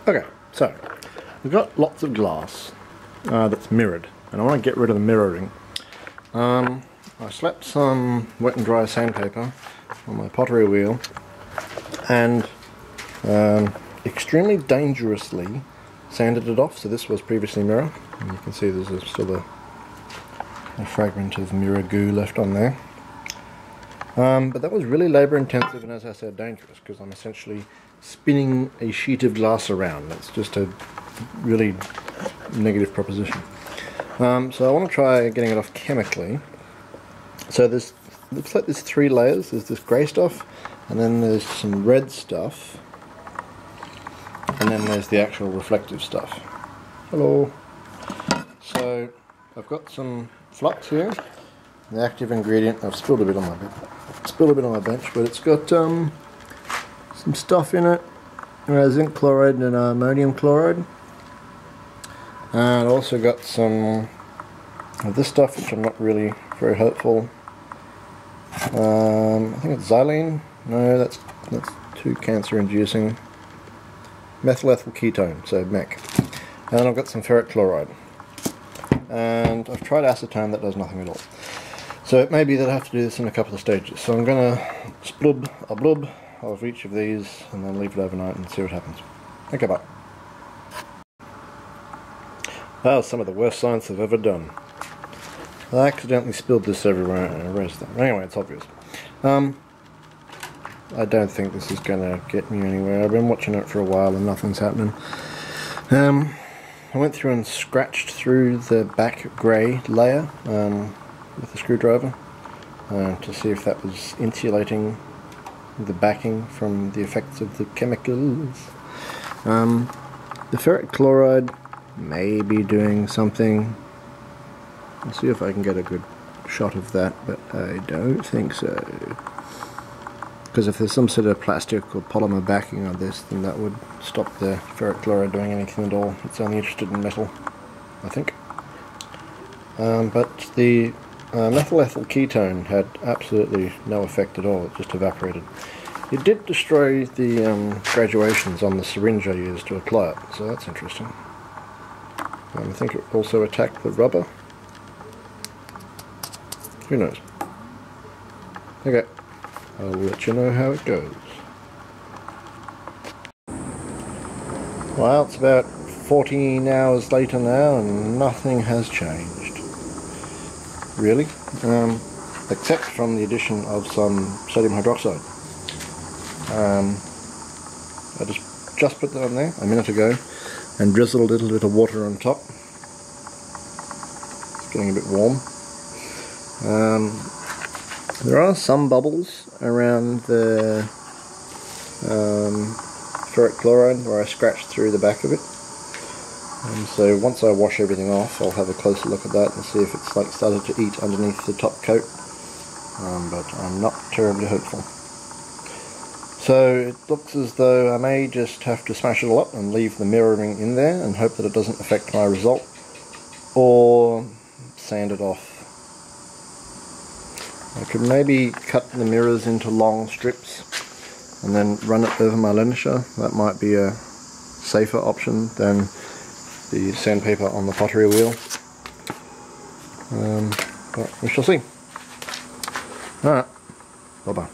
Okay, so we've got lots of glass that's mirrored, and I want to get rid of the mirroring. I slapped some wet and dry sandpaper on my pottery wheel and extremely dangerously sanded it off. So this was previously mirror, and you can see there's still a fragment of mirror goo left on there. But that was really labour intensive and, as I said, dangerous, because I'm essentially spinning a sheet of glass around. That's just a really negative proposition. So I want to try getting it off chemically. So there's, looks like there's 3 layers. There's this grey stuff, and then there's some red stuff, and then there's the actual reflective stuff. Hello. So I've got some flux here. The active ingredient, I've spilled a bit on my bench, but it's got some stuff in it, zinc chloride and ammonium chloride. And I also got some of this stuff, which I'm not really very hopeful. I think it's xylene. No, that's too cancer-inducing. Methyl ethyl ketone, so MEK. And I've got some ferric chloride. And I've tried acetone, that does nothing at all. So it may be that I have to do this in a couple of stages. So I'm going to splub a blub of each of these and then leave it overnight and see what happens. Okay, bye. That was some of the worst science I've ever done. I accidentally spilled this everywhere and erased that. Anyway, it's obvious. I don't think this is going to get me anywhere. I've been watching it for a while and nothing's happening. I went through and scratched through the back grey layer with a screwdriver to see if that was insulating the backing from the effects of the chemicals. The ferric chloride may be doing something. I'll see if I can get a good shot of that, but I don't think so. Because if there's some sort of plastic or polymer backing on this, then that would stop the ferric chloride doing anything at all. It's only interested in metal, I think. But the methyl ethyl ketone had absolutely no effect at all. It just evaporated. It did destroy the graduations on the syringe I used to apply it, so that's interesting. I think it also attacked the rubber. Who knows? Okay, I'll let you know how it goes. Well, it's about 14 hours later now and nothing has changed. Really? Except from the addition of some sodium hydroxide. I just put that on there a minute ago and drizzled a little bit of water on top. It's getting a bit warm. There are some bubbles around the ferric chloride where I scratched through the back of it. So once I wash everything off, I'll have a closer look at that and see if it's like started to eat underneath the top coat. But I'm not terribly hopeful. So it looks as though I may just have to smash it all up and leave the mirroring in there and hope that it doesn't affect my result, or sand it off. I could maybe cut the mirrors into long strips and then run it over my Lenisher. That might be a safer option than the sandpaper on the pottery wheel. But we shall see. Alright, bye bye.